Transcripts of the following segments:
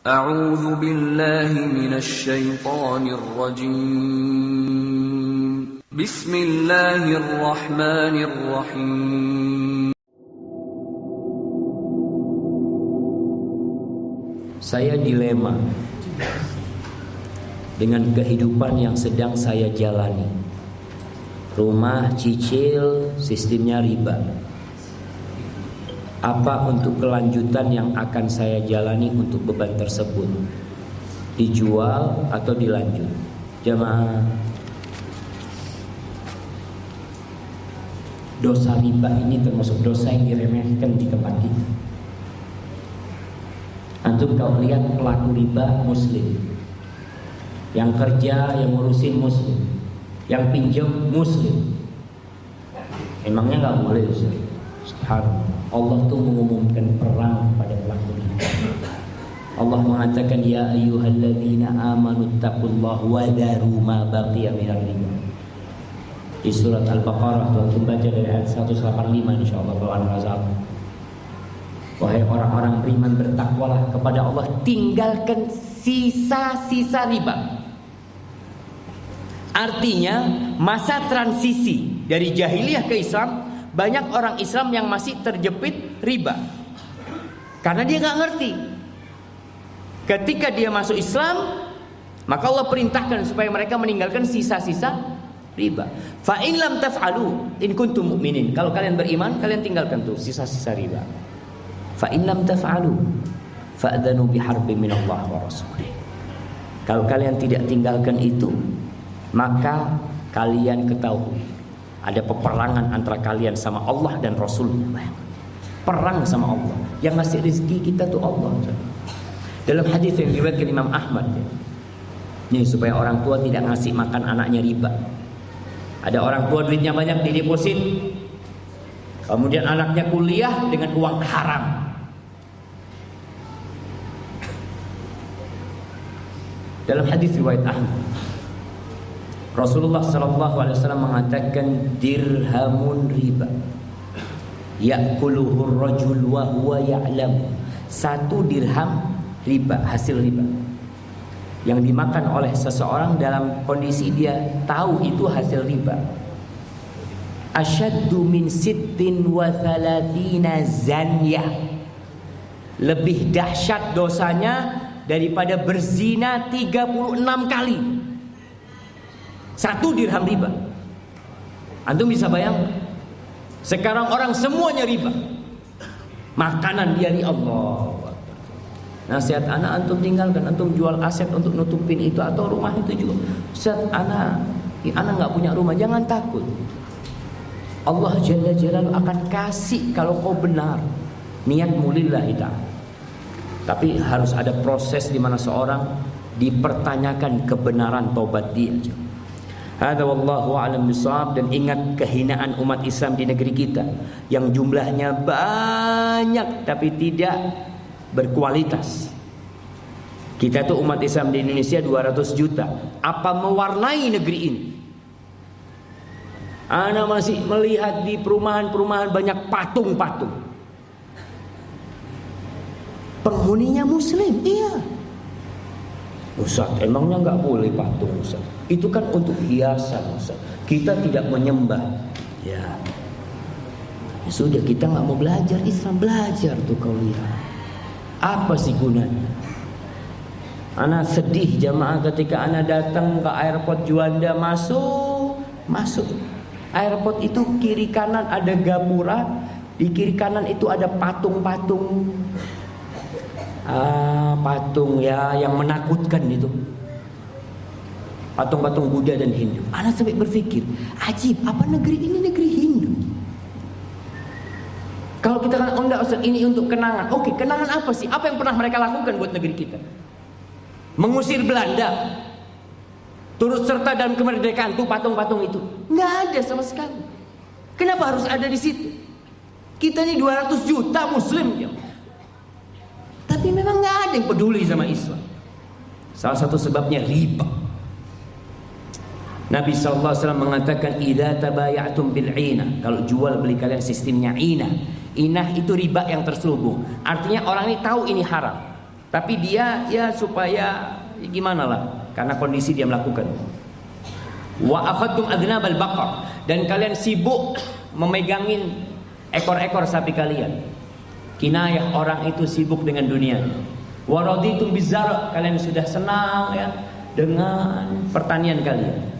A'udzu billahi minasy syaithanir rajim. Bismillahirrahmanirrahim. Saya dilema dengan kehidupan yang sedang saya jalani. Rumah cicil, sistemnya riba. Apa untuk kelanjutan yang akan saya jalani untuk beban tersebut? Dijual atau dilanjut? Jamaah, dosa riba ini termasuk dosa yang diremehkan di tempat kita. Antum kau lihat pelaku riba muslim, yang kerja, yang ngurusin muslim, yang pinjam muslim. Emangnya nggak boleh, Ustaz? Subhanallah. Allah tuh mengumumkan perang pada pelaku riba. Allah mengatakan, ya ayyuhalladzina amanu taqullaha wa daru ma baqiya minar riba. Di surat Al-Baqarah, tuan baca dari ayat 185 insyaallah kalau Al-Razak. Wahai orang-orang beriman, bertakwalah kepada Allah, tinggalkan sisa-sisa riba. Artinya masa transisi dari jahiliyah ke Islam, banyak orang Islam yang masih terjepit riba karena dia nggak ngerti. Ketika dia masuk Islam, maka Allah perintahkan supaya mereka meninggalkan sisa-sisa riba. Fa in lam taf'alu in kuntum mu'minin. Kalau kalian beriman, kalian tinggalkan tuh sisa-sisa riba. Fa in lam taf'alu fa'dhanu biharbin minallah wa rasulih. Kalau kalian tidak tinggalkan itu, maka kalian ketahui ada peperangan antara kalian sama Allah dan Rasulnya. Perang sama Allah. Yang ngasih rezeki kita tuh Allah. Dalam hadis yang diriwayatkan Imam Ahmad, ini supaya orang tua tidak ngasih makan anaknya riba. Ada orang tua duitnya banyak di deposit, kemudian anaknya kuliah dengan uang haram. Dalam hadis riwayat Ahmad, Rasulullah SAW mengatakan, dirhamun riba ya'kuluhur rajul wa huwa ya'lam. Satu dirham riba, hasil riba yang dimakan oleh seseorang dalam kondisi dia tahu itu hasil riba. Asyaddu min sittin wa thalathina zanyah. Lebih dahsyat dosanya daripada berzina 36 kali. Satu dirham riba. Antum bisa bayangkan? Sekarang orang semuanya riba. Makanan dia di Allah. Nasihat anak antum tinggalkan. Antum jual aset untuk nutupin itu atau rumah itu juga. Ustaz, anak nggak punya rumah. Jangan takut. Allah Jalla Jalaluhu akan kasih kalau kau benar. Niatmu lillahi ta'ala. Tapi harus ada proses di mana seorang dipertanyakan kebenaran taubat dia. Hadza wallahu a'lam bishawab. Dan ingat kehinaan umat Islam di negeri kita yang jumlahnya banyak tapi tidak berkualitas. Kita tuh umat Islam di Indonesia 200 juta. Apa mewarnai negeri ini? Ana masih melihat di perumahan-perumahan banyak patung-patung. Penghuninya muslim, iya. Ustaz, emangnya nggak boleh patung, Ustaz? Itu kan untuk hiasan, Ustaz. Kita tidak menyembah. Ya sudah, kita nggak mau belajar Islam, belajar tuh kau lihat. Apa sih gunanya? Ana sedih jamaah ketika ana datang ke airport Juanda, masuk. Airport itu kiri kanan ada gapura, di kiri kanan itu ada patung-patung. Patung ya yang menakutkan itu. Patung-patung Buddha dan Hindu. Ana sampai berpikir, ajib, apa negeri ini negeri Hindu? Kalau kita kan, oh enggak Ustaz, ini untuk kenangan. Oke, kenangan apa sih? Apa yang pernah mereka lakukan buat negeri kita? Mengusir Belanda, turut serta dalam kemerdekaan tuh patung-patung itu. Nggak ada sama sekali. Kenapa harus ada di situ? Kita ini 200 juta muslim ya. Tapi memang nggak ada yang peduli sama Islam. Salah satu sebabnya riba. Nabi SAW mengatakan, idza tabayatum bil ina. Kalau jual beli kalian sistemnya inah. Inah itu riba yang terselubung. Artinya orang ini tahu ini haram. Tapi dia ya supaya gimana lah, karena kondisi dia melakukan. Wa akhadtum adnabal baqar, dan kalian sibuk memegangin ekor-ekor sapi kalian. Kinayah orang itu sibuk dengan dunia. Wa raditum bizar, kalian sudah senang ya dengan pertanian kalian.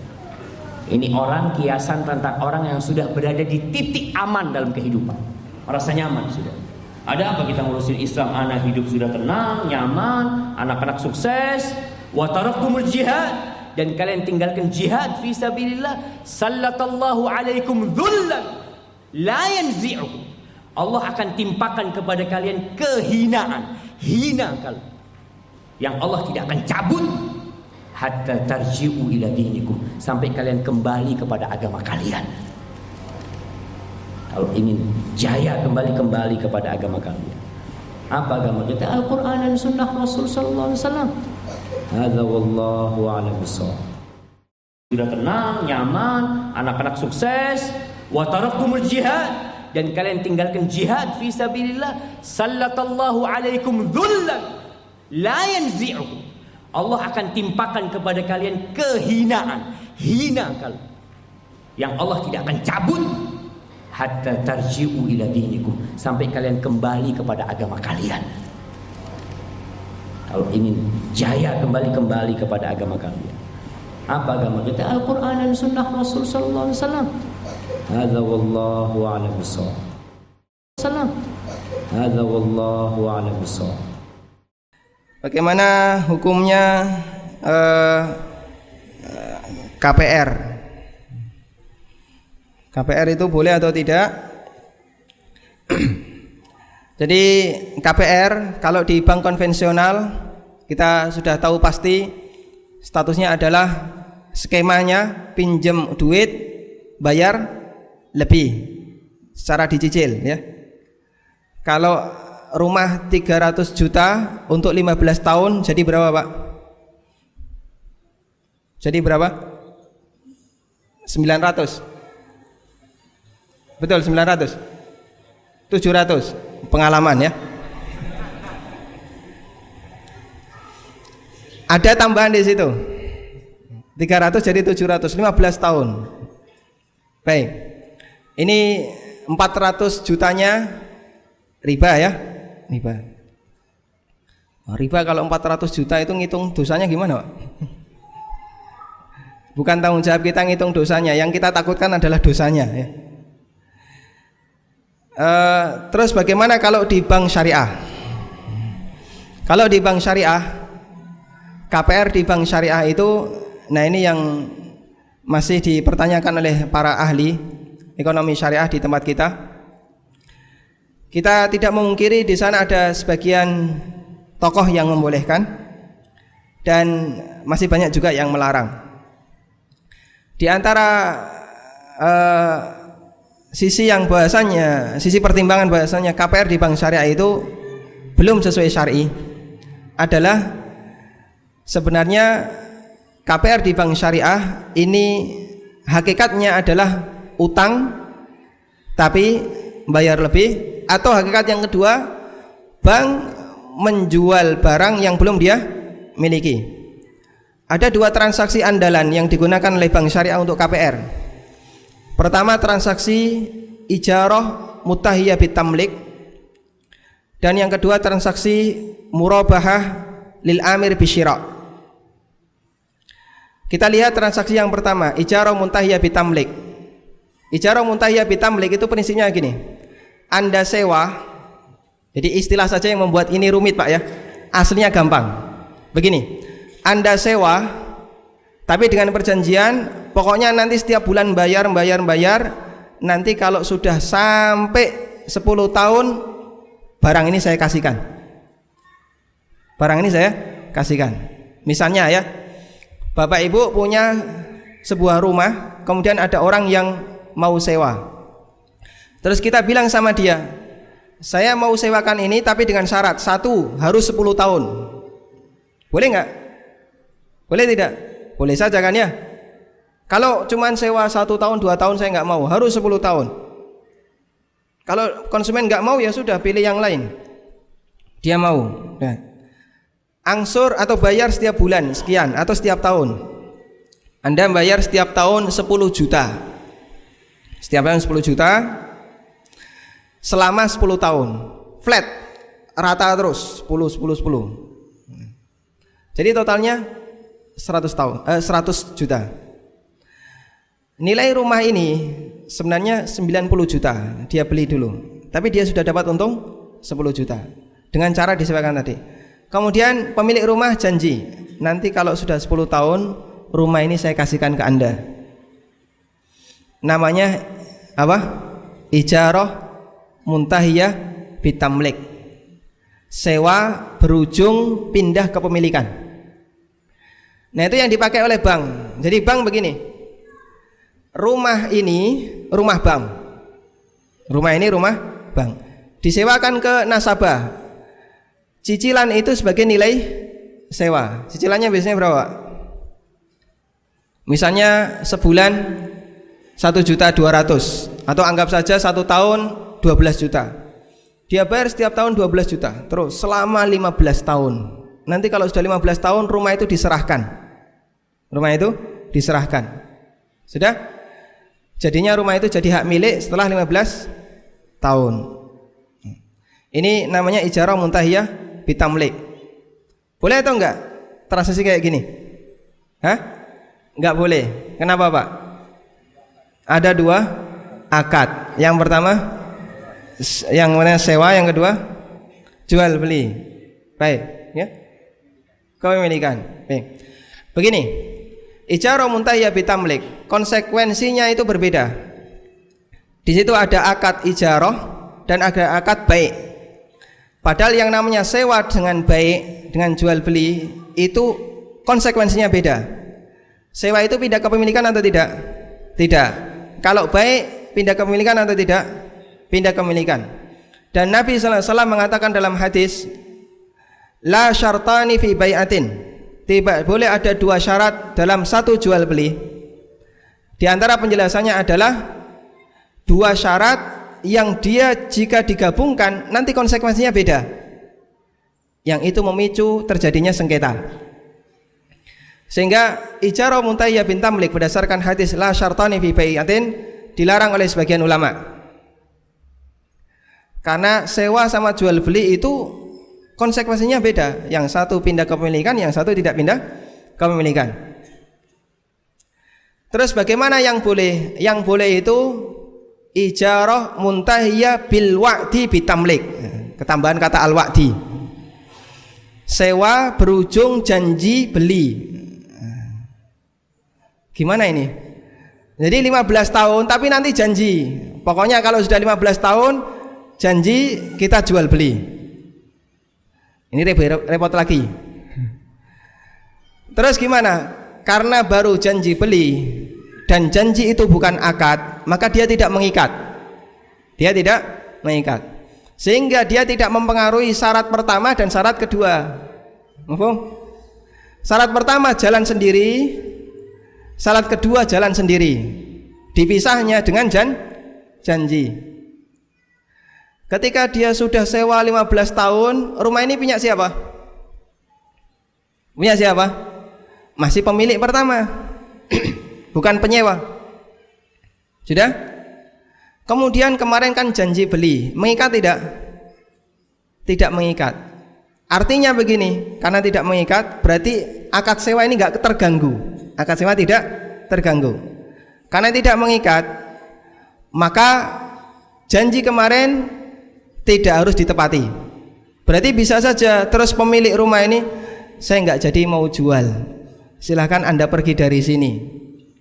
Ini orang kiasan tentang orang yang sudah berada di titik aman dalam kehidupan, merasa nyaman sudah. Ada apa kita ngurusin Islam? Anak hidup sudah tenang, nyaman, anak-anak sukses. Wa taraktumul jihad, dan kalian tinggalkan jihad fi sabilillah. Sallatallahu alaikum dhullan la yanzi'u, Allah akan timpakan kepada kalian kehinaan, hina kalian, yang Allah tidak akan cabut. Hatta tarji'u ila dinikum, sampai kalian kembali kepada agama kalian. Kalau ingin jaya, kembali kepada agama kalian. Apa agama kita? Al-Quran dan Sunnah Rasul Sallallahu Alaihi Wasallam. Hadza wallahu a'lam bishawab. Sudah tenang, nyaman, anak-anak sukses. Wa taraktumul jihad, dan kalian tinggalkan jihad fi sabilillah. Sallatallahu alaikum dhullan la yanzi'u, Allah akan timpakan kepada kalian kehinaan, hina kalian, yang Allah tidak akan cabut. Hatta tarji'u ila dinikum, sampai kalian kembali kepada agama kalian. Kalau ingin jaya, kembali kepada agama kalian. Apa agama kita? Al-Quran dan Sunnah Rasul Sallallahu Alaihi Wasallam. Hadza wallahu a'lam bishawab. Hadza wallahu a'lam bishawab. Bagaimana hukumnya KPR? KPR itu boleh atau tidak? Jadi KPR kalau di bank konvensional kita sudah tahu pasti statusnya adalah skemanya pinjam duit bayar lebih secara dicicil ya. Kalau rumah 300 juta untuk 15 tahun jadi berapa, Pak? Jadi berapa? 900. Betul, 900. 700 pengalaman ya. Ada tambahan di situ. 300 jadi 700, 15 tahun. Baik. Ini 400 jutanya riba ya. Riba. Riba kalau 400 juta itu ngitung dosanya gimana, Pak? Bukan tanggung jawab kita ngitung dosanya, yang kita takutkan adalah dosanya ya. Terus bagaimana kalau di bank syariah? Kalau di bank syariah, KPR di bank syariah itu, nah ini yang masih dipertanyakan oleh para ahli ekonomi syariah di tempat kita. Kita tidak memungkiri di sana ada sebagian tokoh yang membolehkan dan masih banyak juga yang melarang. Di antara sisi yang bahasanya, sisi pertimbangan bahasanya KPR di bank syariah itu belum sesuai syar'i adalah sebenarnya KPR di bank syariah ini hakikatnya adalah utang tapi bayar lebih, atau hakikat yang kedua bank menjual barang yang belum dia miliki. Ada dua transaksi andalan yang digunakan oleh bank syariah untuk KPR. Pertama, transaksi ijarah mutahiyah bitamlik, dan yang kedua transaksi murabahah lil amir bisyira. Kita lihat transaksi yang pertama, ijarah mutahiyah bitamlik. Ijarah mutahiyah bitamlik itu prinsipnya gini. Anda sewa, jadi istilah saja yang membuat ini rumit, Pak ya. Aslinya gampang. Begini, Anda sewa tapi dengan perjanjian pokoknya nanti setiap bulan bayar. Nanti kalau sudah sampai 10 tahun barang ini saya kasihkan. Misalnya ya, Bapak Ibu punya sebuah rumah, kemudian ada orang yang mau sewa. Terus kita bilang sama dia, saya mau sewakan ini tapi dengan syarat, satu, harus 10 tahun. Boleh nggak? Boleh tidak? Boleh saja kan ya. Kalau cuman sewa 1 tahun 2 tahun saya nggak mau, harus 10 tahun. Kalau konsumen nggak mau ya sudah, pilih yang lain. Dia mau. Nah, angsur atau bayar setiap bulan sekian atau setiap tahun. Anda bayar setiap tahun 10 juta. Setiap tahun 10 juta selama 10 tahun. Flat, rata terus 10 10 10. Jadi totalnya 100 juta. Nilai rumah ini sebenarnya 90 juta dia beli dulu. Tapi dia sudah dapat untung 10 juta dengan cara disewakan tadi. Kemudian pemilik rumah janji, nanti kalau sudah 10 tahun rumah ini saya kasihkan ke Anda. Namanya apa? Ijarah muntahiyah bitamlik. Sewa berujung pindah kepemilikan. Nah, itu yang dipakai oleh bank. Jadi bank begini. Rumah ini rumah bank. Rumah ini rumah bank. Disewakan ke nasabah. Cicilan itu sebagai nilai sewa. Cicilannya biasanya berapa? Misalnya sebulan 1.200.000 atau anggap saja 1 tahun 12 juta. Dia bayar setiap tahun 12 juta terus selama 15 tahun. Nanti kalau sudah 15 tahun rumah itu diserahkan. Rumah itu diserahkan. Sudah? Jadinya rumah itu jadi hak milik setelah 15 tahun. Ini namanya ijarah muntahiyah bitamlik. Boleh atau enggak transaksi kayak gini? Hah? Enggak boleh. Kenapa, Pak? Ada 2 akad. Yang pertama yang mana sewa, yang kedua jual beli. Baik, ya. Kepemilikan. Baik. Begini. Ijarah muntahiyah bitamlik, konsekuensinya itu berbeda. Di situ ada akad ijarah dan ada akad baik. Padahal yang namanya sewa dengan baik, dengan jual beli itu konsekuensinya beda. Sewa itu pindah kepemilikan atau tidak? Tidak. Kalau baik pindah kepemilikan atau tidak? Pindah kepemilikan. Dan Nabi sallallahu alaihi wasallam mengatakan dalam hadis, la syartani fi bai'atin. Tidak boleh ada 2 syarat dalam satu jual beli. Di antara penjelasannya adalah 2 syarat yang dia jika digabungkan nanti konsekuensinya beda. Yang itu memicu terjadinya sengketa. Sehingga ijarah muntahiyah bitamlik berdasarkan hadis la syartani fi bai'atin dilarang oleh sebagian ulama. Karena sewa sama jual beli itu konsekuensinya beda. Yang satu pindah kepemilikan, yang satu tidak pindah kepemilikan. Terus bagaimana yang boleh? Yang boleh itu ijarah muntahiyah bil wa'di bitamlik. Ketambahan kata al wa'di. Sewa berujung janji beli. Gimana ini? Jadi 15 tahun tapi nanti janji. Pokoknya kalau sudah 15 tahun janji kita jual beli. Ini repot lagi. Terus gimana? Karena baru janji beli dan janji itu bukan akad, maka dia tidak mengikat. Dia tidak mengikat. Sehingga dia tidak mempengaruhi syarat pertama dan syarat kedua. Mahfum? Syarat pertama jalan sendiri, syarat kedua jalan sendiri. Dipisahnya dengan janji. Ketika dia sudah sewa 15 tahun, rumah ini punya siapa? Punya siapa? Masih pemilik pertama. Bukan penyewa. Sudah? Kemudian kemarin kan janji beli, mengikat tidak? Tidak mengikat. Artinya begini, karena tidak mengikat, berarti akad sewa ini enggak terganggu. Akad sewa tidak terganggu. Karena tidak mengikat, maka janji kemarin tidak harus ditepati. Berarti bisa saja terus pemilik rumah ini, saya nggak jadi mau jual, silahkan Anda pergi dari sini.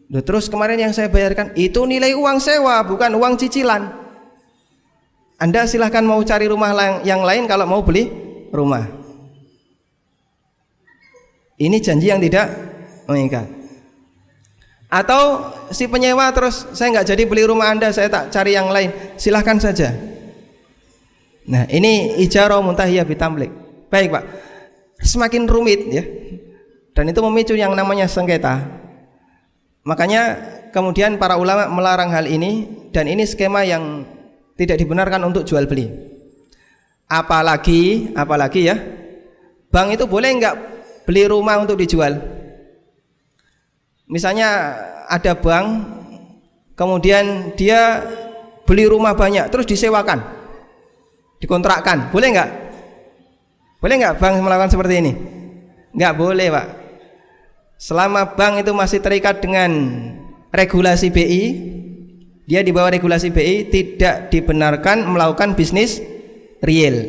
Loh, terus kemarin yang saya bayarkan itu nilai uang sewa, bukan uang cicilan. Anda silahkan mau cari rumah yang lain kalau mau beli rumah. Ini janji yang tidak mengikat. Atau si penyewa terus, saya nggak jadi beli rumah Anda, saya tak cari yang lain, silahkan saja. Nah, ini ijarah muntahiyah bitamlik. Baik, Pak. Semakin rumit ya. Dan itu memicu yang namanya sengketa. Makanya kemudian para ulama melarang hal ini, dan ini skema yang tidak dibenarkan untuk jual beli. Apalagi ya, bank itu boleh nggak beli rumah untuk dijual? Misalnya ada bank, kemudian dia beli rumah banyak, terus disewakan, dikontrakkan, boleh nggak? Boleh nggak bank melakukan seperti ini? Nggak boleh, Pak. Selama bank itu masih terikat dengan regulasi BI, dia di bawah regulasi BI, tidak dibenarkan melakukan bisnis real.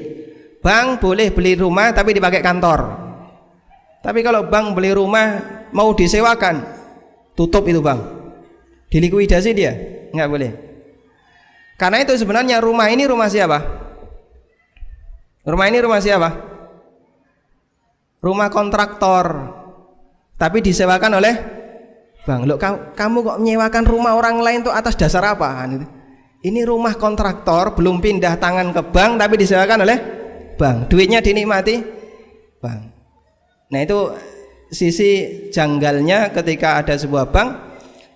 Bank boleh beli rumah tapi dipakai kantor. Tapi kalau bank beli rumah mau disewakan, tutup itu bank, dilikuidasi dia, nggak boleh. Karena itu sebenarnya rumah ini rumah siapa? Rumah ini rumah siapa? Rumah kontraktor, tapi disewakan oleh bank. Loh, kamu kok menyewakan rumah orang lain tuh atas dasar apa? Ini rumah kontraktor, belum pindah tangan ke bank, tapi disewakan oleh bank. Duitnya dinikmati bank. Nah, itu sisi janggalnya ketika ada sebuah bank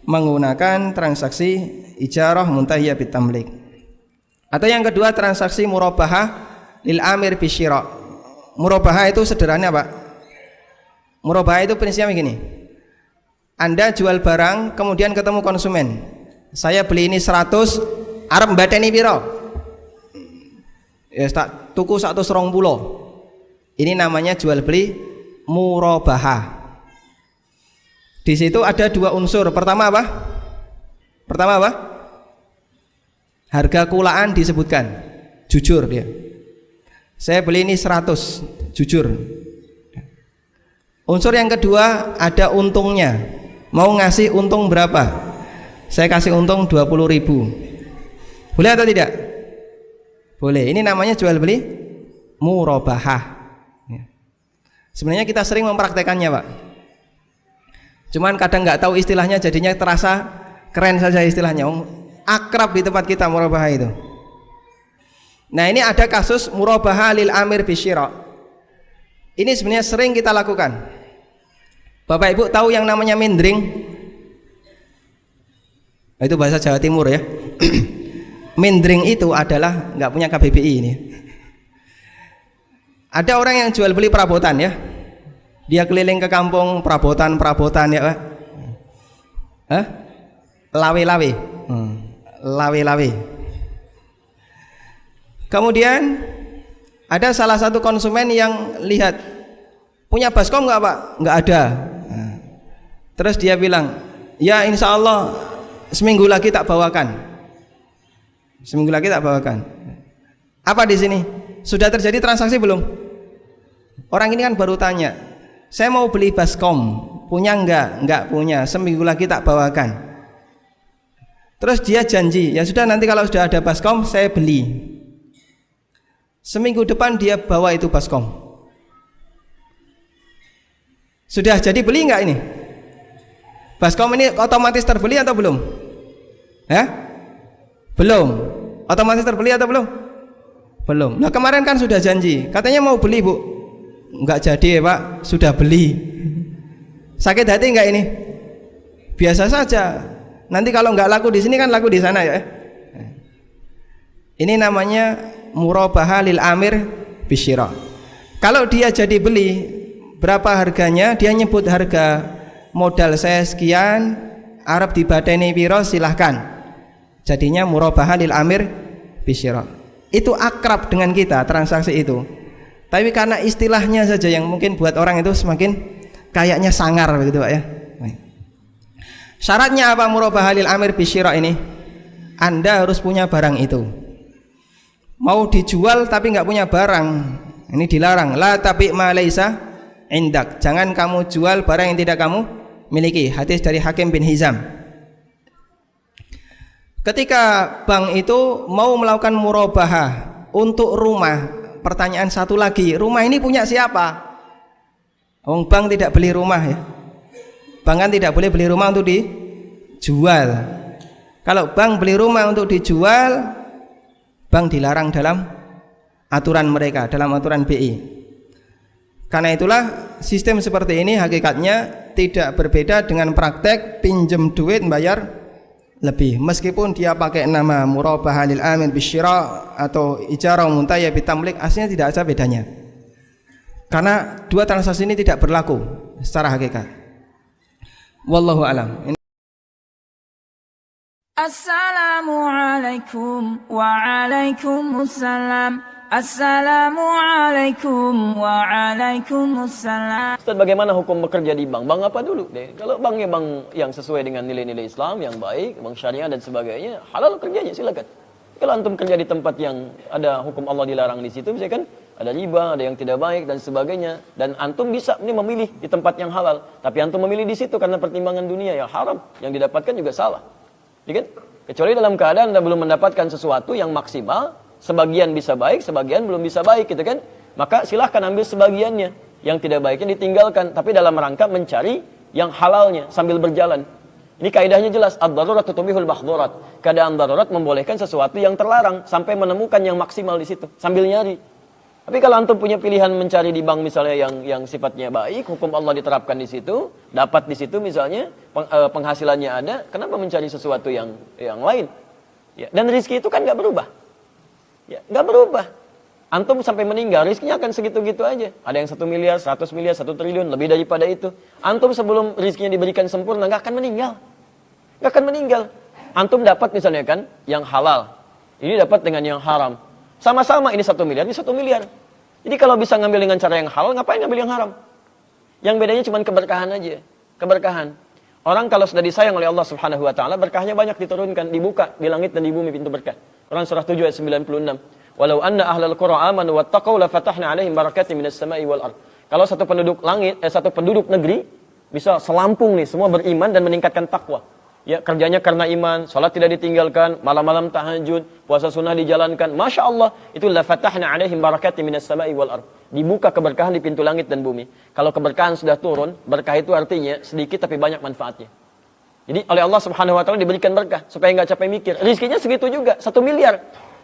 menggunakan transaksi ijarah muntahiyah bitamlik. Atau yang kedua, transaksi murabahah lil amir bisyira. Murabahah itu sederhana, Pak. Murabahah itu prinsipnya begini. Anda jual barang, kemudian ketemu konsumen. Saya beli ini 100, arep mbateni piro? Ya tak tuku 120. Ini namanya jual beli murabahah. Di situ ada dua unsur. Pertama apa? Pertama apa? Harga kulaan disebutkan. Jujur dia. Saya beli ini 100, jujur. Unsur yang kedua ada untungnya. Mau ngasih untung berapa? Saya kasih untung 20.000. Boleh atau tidak? Boleh. Ini namanya jual beli murabahah. Sebenarnya kita sering mempraktekannya, Pak. Cuman kadang nggak tahu istilahnya, jadinya terasa keren saja istilahnya. Akrab di tempat kita murabahah itu. Nah, ini ada kasus murabahah lil amir bisyira. Ini sebenarnya sering kita lakukan. Bapak Ibu tahu yang namanya mindering? Itu bahasa Jawa Timur ya. Mindering itu adalah nggak punya KBBI ini. Ada orang yang jual beli perabotan ya. Dia keliling ke kampung perabotan ya, Pak. Hah? Lawe-lawe. Lawe-lawe. Kemudian ada salah satu konsumen yang lihat, punya baskom nggak, Pak? Nggak ada. Terus dia bilang, ya insya Allah seminggu lagi tak bawakan. Seminggu lagi tak bawakan. Apa di sini? Sudah terjadi transaksi belum? Orang ini kan baru tanya, saya mau beli baskom, punya enggak? Enggak punya. Seminggu lagi tak bawakan. Terus dia janji, ya sudah nanti kalau sudah ada baskom saya beli. Seminggu depan dia bawa itu baskom. Sudah jadi beli enggak ini? Baskom ini otomatis terbeli atau belum? Ya? Belum. Otomatis terbeli atau belum? Belum. Nah, kemarin kan sudah janji, katanya mau beli, Bu. Enggak jadi ya, Pak, sudah beli. Sakit hati enggak ini? Biasa saja. Nanti kalau enggak laku di sini kan laku di sana ya. Ini namanya murabahah lil amir bisyira. Kalau dia jadi beli, berapa harganya? Dia nyebut harga, modal saya sekian, arep dibadeni piro, silahkan. Jadinya murabahah lil amir bisyira. Itu akrab dengan kita transaksi itu. Tapi karena istilahnya saja yang mungkin buat orang itu semakin kayaknya sangar begitu, Pak ya. Syaratnya apa murabahah lil amir bisyira ini? Anda harus punya barang itu. Mau dijual tapi nggak punya barang, ini dilarang. La tabi ma laisa indak. Jangan kamu jual barang yang tidak kamu miliki. Hadis dari Hakim bin Hizam. Ketika bank itu mau melakukan murabahah untuk rumah, pertanyaan satu lagi, rumah ini punya siapa? Bank tidak beli rumah ya. Bank kan tidak boleh beli rumah untuk dijual. Kalau bank beli rumah untuk dijual, bank dilarang dalam aturan mereka, dalam aturan BI. Karena itulah sistem seperti ini hakikatnya tidak berbeda dengan praktek pinjam duit bayar lebih. Meskipun dia pakai nama murabahah lil amir bisyira atau ijarah muntahiyah bitamlik, aslinya tidak ada bedanya. Karena dua transaksi ini tidak berlaku secara hakikat. Wallahu a'lam. Assalamualaikum waalaikumsalam. Assalamualaikum waalaikumsalam. Ustaz, bagaimana hukum bekerja di bank? Bank apa dulu deh? Kalau banknya bank yang sesuai dengan nilai-nilai Islam yang baik, bank syariah dan sebagainya, halal kerjanya, silakan. Kalau antum kerja di tempat yang ada hukum Allah dilarang di situ, misalkan ada riba, ada yang tidak baik dan sebagainya, dan antum bisa ini memilih di tempat yang halal, tapi antum memilih di situ karena pertimbangan dunia yang haram, yang didapatkan juga salah. Ya kan? Kecuali dalam keadaan Anda belum mendapatkan sesuatu yang maksimal, sebagian bisa baik, sebagian belum bisa baik, gitu kan? Maka silahkan ambil sebagiannya, yang tidak baiknya ditinggalkan, tapi dalam rangka mencari yang halalnya sambil berjalan. Ini kaidahnya jelas, ad-darurat tubihul mahdzurat. Keadaan darurat membolehkan sesuatu yang terlarang sampai menemukan yang maksimal di situ sambil nyari. Tapi kalau antum punya pilihan mencari di bank misalnya yang sifatnya baik, hukum Allah diterapkan di situ, dapat di situ misalnya, penghasilannya ada, kenapa mencari sesuatu yang lain? Ya, dan rezeki itu kan nggak berubah. Ya, nggak berubah. Antum sampai meninggal, rezekinya akan segitu-gitu aja. Ada yang 1 miliar, 100 miliar, 1 triliun, lebih daripada itu. Antum sebelum rezekinya diberikan sempurna, nggak akan meninggal. Nggak akan meninggal. Antum dapat misalnya kan, yang halal. Ini dapat dengan yang haram. Sama-sama ini 1 miliar, ini 1 miliar. Jadi kalau bisa ngambil dengan cara yang halal, ngapain ngambil yang haram? Yang bedanya cuma keberkahan aja. Keberkahan. Orang kalau sudah disayang oleh Allah Subhanahu wa taala, berkahnya banyak diturunkan, dibuka di langit dan di bumi pintu berkah. Quran surah 7 ayat 96. Walau anna ahlal qura amanu wattaqau la fatahna 'alaihim barakatin minas sama'i wal ardh. Kalau satu penduduk satu penduduk negeri bisa selampung nih semua beriman dan meningkatkan takwa. Ya, kerjanya karena iman, salat tidak ditinggalkan, malam-malam tahajud, puasa sunnah dijalankan. Masya Allah, itu la fatahna 'alaihim barakatin minas sama'i wal ardh. Dibuka keberkahan di pintu langit dan bumi. Kalau keberkahan sudah turun, berkah itu artinya sedikit tapi banyak manfaatnya. Jadi oleh Allah Subhanahu wa taala diberikan berkah supaya enggak capek mikir. Rezekinya segitu juga, 1 miliar.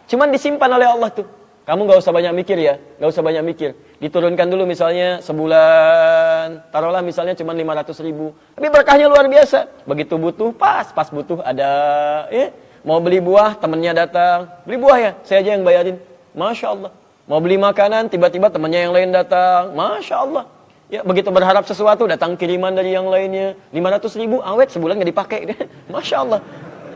Cuman disimpan oleh Allah tuh. Kamu nggak usah banyak mikir ya, nggak usah banyak mikir. Diturunkan dulu misalnya sebulan, taruhlah misalnya cuma 500 ribu. Tapi berkahnya luar biasa. Begitu butuh, pas butuh ada. Mau beli buah, temennya datang. Beli buah ya, saya aja yang bayarin. Masya Allah. Mau beli makanan, tiba-tiba temennya yang lain datang. Masya Allah. Ya, begitu berharap sesuatu, datang kiriman dari yang lainnya. 500 ribu, awet sebulan nggak dipakai. Masya Allah.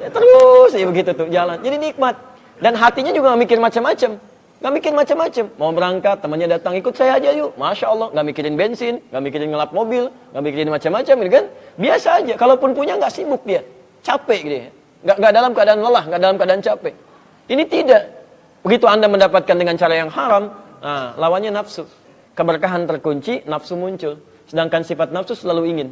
Ya, terus ya begitu tuh jalan. Jadi nikmat. Dan hatinya juga nggak mikir macam-macam. Nggak mikir macam-macam. Mau berangkat, temannya datang, ikut saya aja yuk. Masya Allah, nggak mikirin bensin, nggak mikirin ngelap mobil, nggak mikirin macam-macam, gitu kan? Biasa aja. Kalaupun punya nggak sibuk dia, capek gitu ya. Nggak dalam keadaan lelah, nggak dalam keadaan capek. Ini tidak. Begitu Anda mendapatkan dengan cara yang haram, nah, lawannya nafsu. Keberkahan terkunci, nafsu muncul. Sedangkan sifat nafsu selalu ingin,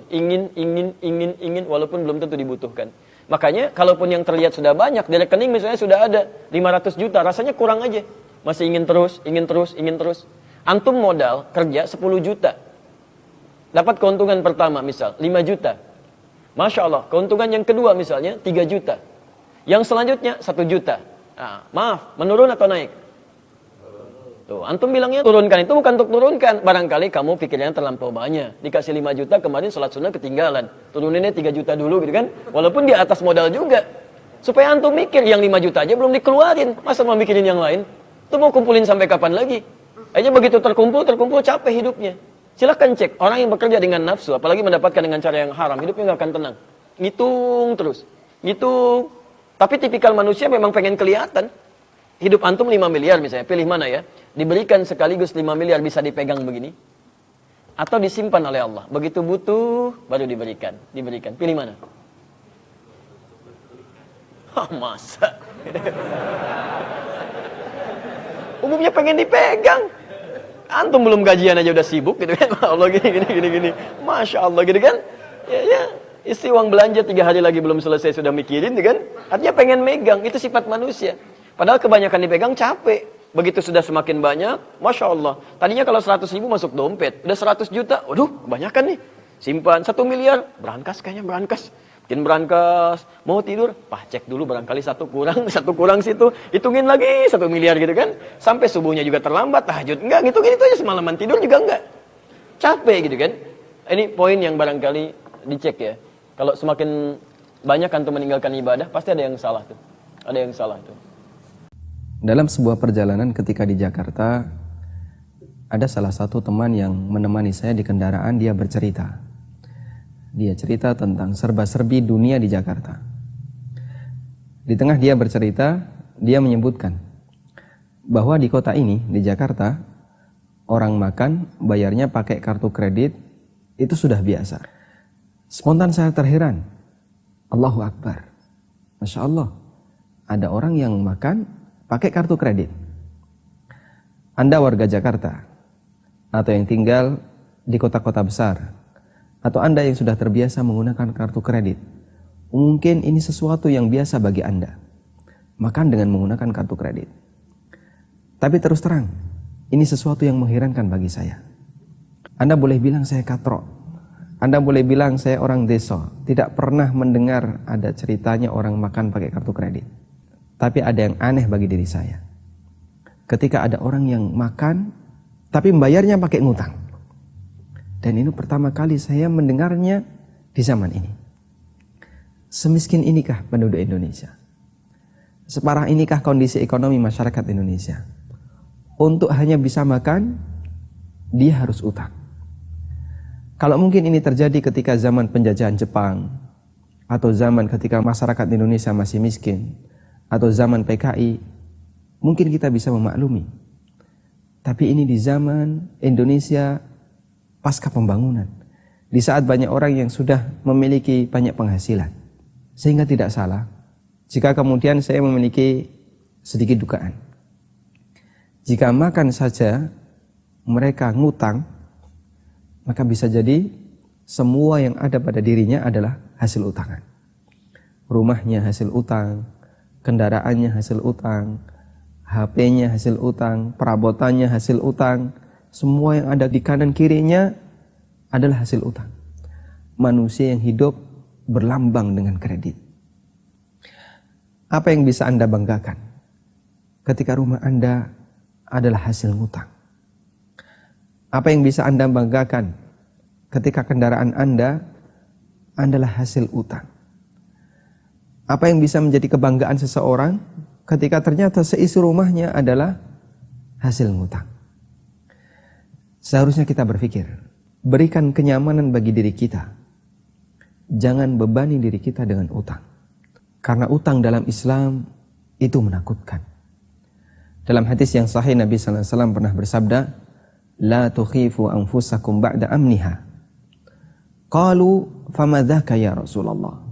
walaupun belum tentu dibutuhkan. Makanya, kalaupun yang terlihat sudah banyak, di rekening misalnya sudah ada 500 juta, rasanya kurang aja. Masih ingin terus. Antum modal kerja 10 juta. Dapat keuntungan pertama misal 5 juta. Masya Allah, keuntungan yang kedua misalnya 3 juta. Yang selanjutnya 1 juta. Nah, maaf, menurun atau naik? Tuh, antum bilangnya turunkan, itu bukan untuk turunkan. Barangkali kamu pikirnya terlampau banyak. Dikasih 5 juta, kemarin sholat sunnah ketinggalan. Turuninnya 3 juta dulu gitu kan. Walaupun di atas modal juga. Supaya antum mikir, yang 5 juta aja belum dikeluarin. Masa mau mikirin yang lain? Itu mau kumpulin sampai kapan lagi? Aja begitu terkumpul capek hidupnya. Silahkan cek, orang yang bekerja dengan nafsu, apalagi mendapatkan dengan cara yang haram, hidupnya nggak akan tenang. Ngitung terus. Ngitung. Tapi tipikal manusia memang pengen kelihatan. Hidup antum 5 miliar misalnya, pilih mana ya? Diberikan sekaligus 5 miliar bisa dipegang begini? Atau disimpan oleh Allah? Begitu butuh, baru diberikan. Pilih mana? Masa? Umumnya pengen dipegang. Antum belum gajian aja udah sibuk gitu kan. Allah gini. Masya Allah gitu kan. Ya, isi uang belanja 3 hari lagi belum selesai sudah mikirin gitu kan. Artinya pengen megang, itu sifat manusia. Padahal kebanyakan dipegang capek. Begitu sudah semakin banyak, Masya Allah. Tadinya kalau 100 ribu masuk dompet, udah 100 juta, waduh kebanyakan nih. Simpan 1 miliar, berangkas Bikin berangkas, mau tidur, cek dulu barangkali satu kurang situ, hitungin lagi 1 miliar gitu kan. Sampai subuhnya juga terlambat, tahajud enggak, gitu aja semalaman tidur juga enggak. Capek gitu kan. Ini poin yang barangkali dicek ya. Kalau semakin banyak antum meninggalkan ibadah, pasti ada yang salah tuh. Dalam sebuah perjalanan ketika di Jakarta, ada salah satu teman yang menemani saya di kendaraan, dia bercerita. Dia cerita tentang serba-serbi dunia di Jakarta. Di tengah dia bercerita, dia menyebutkan bahwa di kota ini, di Jakarta, orang makan bayarnya pakai kartu kredit itu sudah biasa. Spontan saya terheran. Allahu Akbar. Masya Allah, ada orang yang makan pakai kartu kredit. Anda warga Jakarta, atau yang tinggal di kota-kota besar, atau Anda yang sudah terbiasa menggunakan kartu kredit, mungkin ini sesuatu yang biasa bagi Anda, makan dengan menggunakan kartu kredit. Tapi terus terang, ini sesuatu yang mengherankan bagi saya. Anda boleh bilang saya katrok, Anda boleh bilang saya orang desa, tidak pernah mendengar ada ceritanya orang makan pakai kartu kredit. Tapi ada yang aneh bagi diri saya. Ketika ada orang yang makan, tapi membayarnya pakai ngutang. Dan ini pertama kali saya mendengarnya di zaman ini. Semiskin inikah penduduk Indonesia? Separah inikah kondisi ekonomi masyarakat Indonesia? Untuk hanya bisa makan, dia harus utang. Kalau mungkin ini terjadi ketika zaman penjajahan Jepang, atau zaman ketika masyarakat Indonesia masih miskin, atau zaman PKI, mungkin kita bisa memaklumi. Tapi ini di zaman Indonesia pasca pembangunan, di saat banyak orang yang sudah memiliki banyak penghasilan. Sehingga tidak salah jika kemudian saya memiliki sedikit dugaan. Jika makan saja mereka ngutang, maka bisa jadi semua yang ada pada dirinya adalah hasil utangan. Rumahnya hasil utang, kendaraannya hasil utang, HP-nya hasil utang, perabotannya hasil utang, semua yang ada di kanan kirinya adalah hasil utang. Manusia yang hidup berlambang dengan kredit. Apa yang bisa Anda banggakan ketika rumah Anda adalah hasil ngutang? Apa yang bisa Anda banggakan ketika kendaraan Anda adalah hasil utang? Apa yang bisa menjadi kebanggaan seseorang ketika ternyata seisi rumahnya adalah hasil ngutang? Seharusnya kita berpikir, berikan kenyamanan bagi diri kita. Jangan bebani diri kita dengan utang. Karena utang dalam Islam itu menakutkan. Dalam hadis yang sahih Nabi SAW pernah bersabda, La tukhifu anfusakum ba'da amniha. Qalu fama dhaka ya Rasulullah.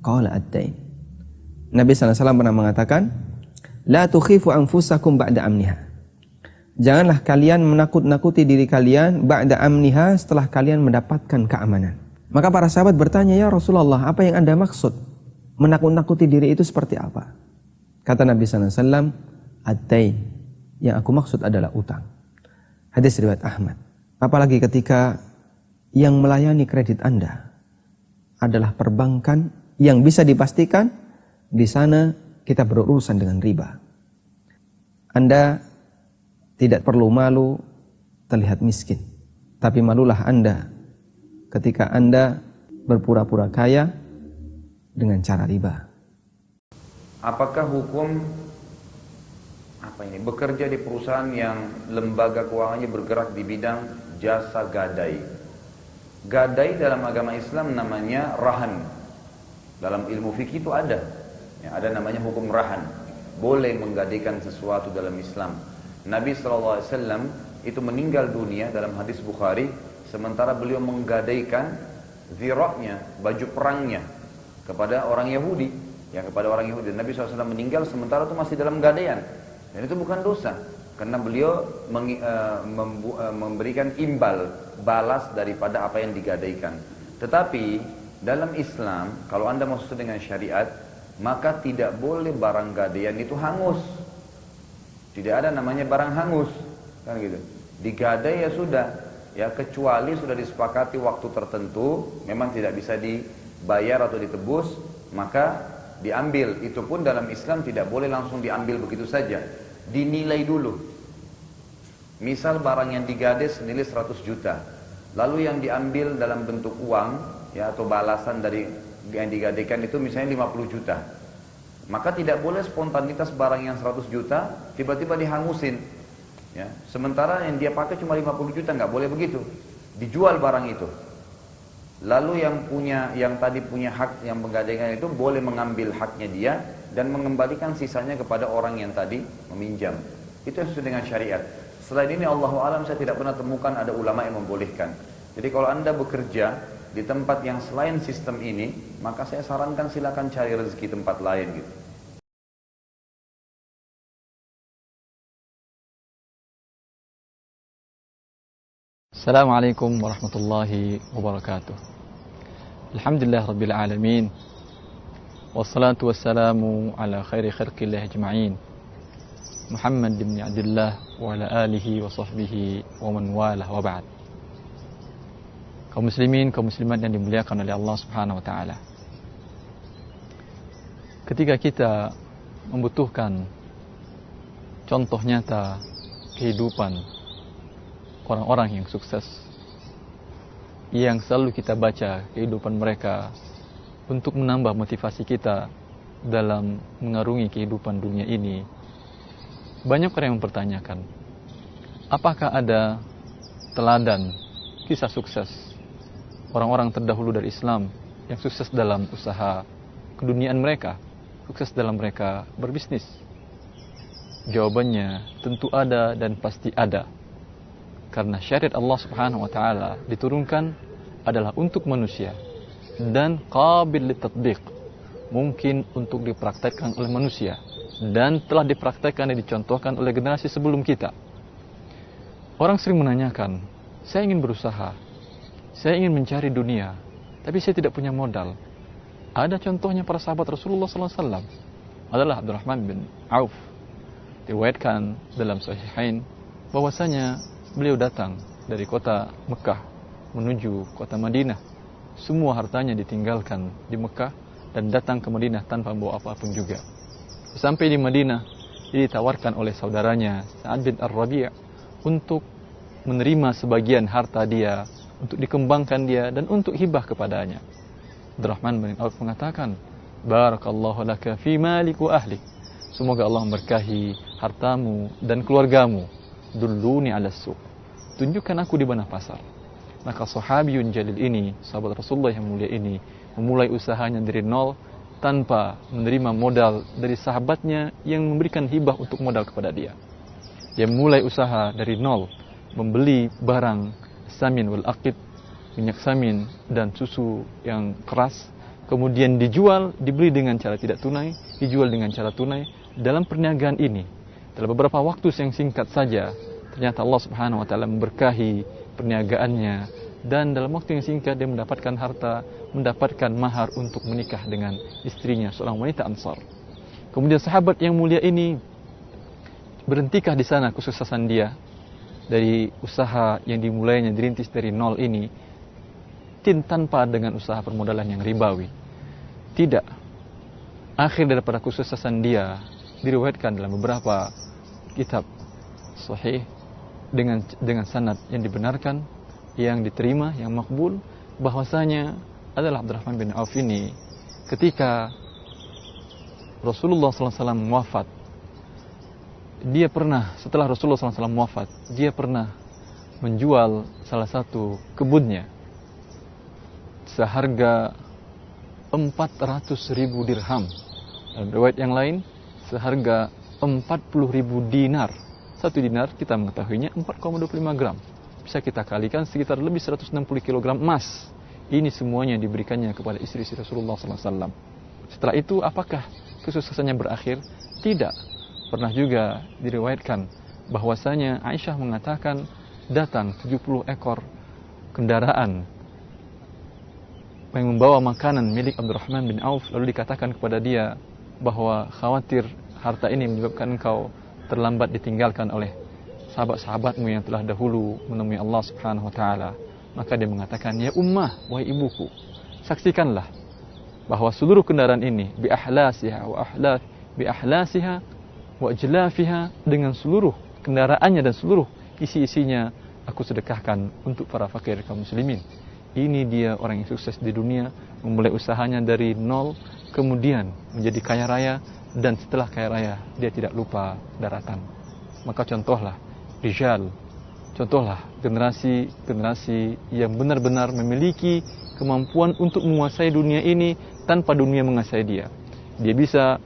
Qala ad-dain. Nabi SAW pernah mengatakan, La tukhifu anfusakum ba'da amniha. Janganlah kalian menakut-nakuti diri kalian ba'da amniha, setelah kalian mendapatkan keamanan. Maka para sahabat bertanya, ya Rasulullah, apa yang Anda maksud? Menakut-nakuti diri itu seperti apa? Kata Nabi SAW, ad-dain. Yang aku maksud adalah utang. Hadis riwayat Ahmad. Apalagi ketika yang melayani kredit Anda adalah perbankan yang bisa dipastikan di sana kita berurusan dengan riba. Anda tidak perlu malu terlihat miskin, tapi malulah Anda ketika Anda berpura-pura kaya dengan cara riba. Apakah hukum bekerja di perusahaan yang lembaga keuangannya bergerak di bidang jasa gadai? Gadai dalam agama Islam namanya rahan. Dalam ilmu fikih itu ada. Ya, ada namanya hukum rahan. Boleh menggadaikan sesuatu dalam Islam. Nabi SAW itu meninggal dunia dalam hadis Bukhari, sementara beliau menggadaikan zirahnya, baju perangnya, kepada orang Yahudi. Ya, kepada orang Yahudi. Nabi SAW meninggal sementara itu masih dalam gadaian. Dan itu bukan dosa, karena beliau memberikan imbal, balas daripada apa yang digadaikan. Tetapi dalam Islam, kalau Anda maksud dengan syariat, maka tidak boleh barang gadaian itu hangus. Tidak ada namanya barang hangus, kan gitu. Digadai ya sudah, ya kecuali sudah disepakati waktu tertentu, memang tidak bisa dibayar atau ditebus, maka diambil. Itu pun dalam Islam tidak boleh langsung diambil begitu saja, dinilai dulu. Misal barang yang digadai senilai 100 juta, lalu yang diambil dalam bentuk uang, ya, atau balasan dari yang digadaikan itu misalnya 50 juta, maka tidak boleh spontanitas barang yang 100 juta tiba-tiba dihangusin. Ya, sementara yang dia pakai cuma 50 juta, nggak boleh begitu. Dijual barang itu. Lalu yang tadi punya hak yang menggadaikan itu boleh mengambil haknya dia dan mengembalikan sisanya kepada orang yang tadi meminjam. Itu sesuai dengan syariat. Selain ini Allahu a'lam, saya tidak pernah temukan ada ulama yang membolehkan. Jadi kalau Anda bekerja di tempat yang selain sistem ini, maka saya sarankan silakan cari rezeki tempat lain gitu. Assalamualaikum warahmatullahi wabarakatuh. Alhamdulillah rabbil alamin. Wassalatu wassalamu ala khairi khalqillah ajma'in. Muhammad bin Abdullah wa ala alihi wa sahbihi wa man walah wa ba'd. Kaum muslimin, kaum muslimat yang dimuliakan oleh Allah Subhanahu wa taala. Ketika kita membutuhkan contoh nyata kehidupan orang-orang yang sukses, yang selalu kita baca kehidupan mereka untuk menambah motivasi kita dalam mengarungi kehidupan dunia ini, banyak orang yang mempertanyakan, apakah ada teladan kisah sukses orang-orang terdahulu dari Islam yang sukses dalam usaha keduniaan mereka, sukses dalam mereka berbisnis? Jawabannya tentu ada dan pasti ada. Karena syariat Allah Subhanahu wa taala diturunkan adalah untuk manusia dan qabil litatbiq, mungkin untuk dipraktekkan oleh manusia dan telah dipraktekkan dan dicontohkan oleh generasi sebelum kita. Orang sering menanyakan, saya ingin berusaha, saya ingin mencari dunia, tapi saya tidak punya modal. Ada contohnya para sahabat Rasulullah SAW, adalah Abdurrahman bin Auf. Diriwayatkan dalam Sahihain bahwasanya beliau datang dari kota Mekah menuju kota Madinah. Semua hartanya ditinggalkan di Mekah dan datang ke Madinah tanpa membawa apapun juga. Sampai di Madinah, dia ditawarkan oleh saudaranya Sa'ad bin Ar-Rabi' untuk menerima sebagian harta dia, untuk dikembangkan dia dan untuk hibah kepadanya. Abdurrahman bin Auf mengatakan, Barakallahu laka fi malik wa ahlik. Semoga Allah memberkahi hartamu dan keluargamu. Dulluni ala suq, tunjukkan aku di mana pasar. Maka sahabiyun jalil ini, sahabat Rasulullah yang mulia ini, memulai usahanya dari nol tanpa menerima modal dari sahabatnya yang memberikan hibah untuk modal kepada dia. Dia mulai usaha dari nol, membeli barang samin wal aqid, minyak samin dan susu yang keras, kemudian dijual, dibeli dengan cara tidak tunai, dijual dengan cara tunai. Dalam perniagaan ini, dalam beberapa waktu yang singkat saja, ternyata Allah Subhanahu wa taala memberkahi perniagaannya, dan dalam waktu yang singkat dia mendapatkan harta, mendapatkan mahar untuk menikah dengan istrinya, seorang wanita Ansar. Kemudian sahabat yang mulia ini berhentikah di sana kesuksesan dia dari usaha yang dimulainya dirintis dari nol ini tanpa dengan usaha permodalan yang ribawi? Tidak. Akhir daripada kesuksesan dia diriwayatkan dalam beberapa kitab sahih dengan sanad yang dibenarkan, yang diterima, yang makbul, bahwasanya adalah Abdurrahman bin Auf ini ketika Rasulullah SAW wafat, dia pernah, setelah Rasulullah SAW wafat, dia pernah menjual salah satu kebunnya seharga 400.000 dirham. Dalam riwayat yang lain seharga 40.000 dinar. Satu dinar kita mengetahuinya 4,25 gram. Bisa kita kalikan sekitar lebih 160 kg emas. Ini semuanya diberikannya kepada istri-istri Rasulullah SAW. Setelah itu apakah kesuksesannya berakhir? Tidak. Pernah juga diriwayatkan bahwasanya Aisyah mengatakan datang 70 ekor kendaraan yang membawa makanan milik Abdurrahman bin Auf, lalu dikatakan kepada dia bahwa khawatir harta ini menyebabkan engkau terlambat ditinggalkan oleh sahabat-sahabatmu yang telah dahulu menemui Allah Subhanahu wa taala. Maka dia mengatakan, ya ummah, wahai ibuku, saksikanlah bahwa seluruh kendaraan ini bi ahlasiha wa ajlafiha, dengan seluruh kendaraannya dan seluruh isi-isinya aku sedekahkan untuk para fakir kaum muslimin. Ini dia orang yang sukses di dunia, memulai usahanya dari nol, kemudian menjadi kaya raya, dan setelah kaya raya dia tidak lupa daratan. Maka contohlah rijal. Contohlah generasi yang benar-benar memiliki kemampuan untuk menguasai dunia ini tanpa dunia menguasai dia. Dia bisa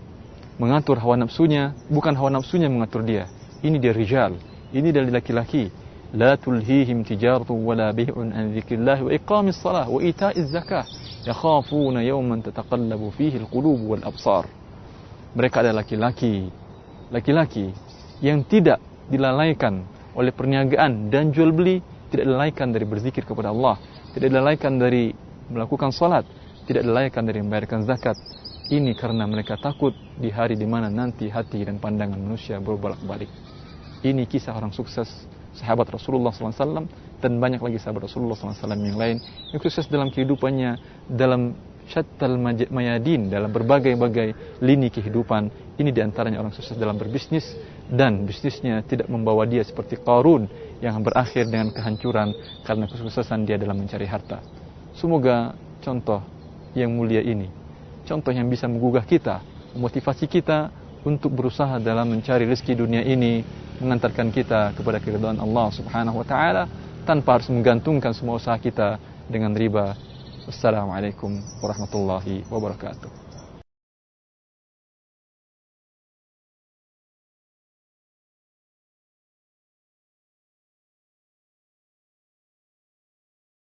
mengatur hawa nafsunya, bukan hawa nafsunya mengatur dia. Ini dia rijal, ini dari laki-laki. La tulhihim tijaratu wala bai'un an dzikrillah wa iqamis shalah wa ita'iz zakah yakhafuna yawman tataqallabu fihi alqulub wal absar. Mereka adalah laki-laki yang tidak dilalaikan oleh perniagaan dan jual beli, tidak dilalaikan dari berzikir kepada Allah, tidak dilalaikan dari melakukan salat, tidak dilalaikan dari membayarkan zakat. Ini karena mereka takut di hari di mana nanti hati dan pandangan manusia berbolak-balik. Ini kisah orang sukses sahabat Rasulullah SAW dan banyak lagi sahabat Rasulullah SAW yang lain yang sukses dalam kehidupannya, dalam syattal mayadin, dalam berbagai-bagai lini kehidupan. Ini diantaranya orang sukses dalam berbisnis, dan bisnisnya tidak membawa dia seperti Qarun yang berakhir dengan kehancuran karena kesuksesan dia dalam mencari harta. Semoga contoh yang mulia ini, contoh yang bisa menggugah kita, memotivasi kita untuk berusaha dalam mencari rezeki dunia ini, mengantarkan kita kepada keridhaan Allah Subhanahu wa taala tanpa harus menggantungkan semua usaha kita dengan riba. Wassalamualaikum warahmatullahi wabarakatuh.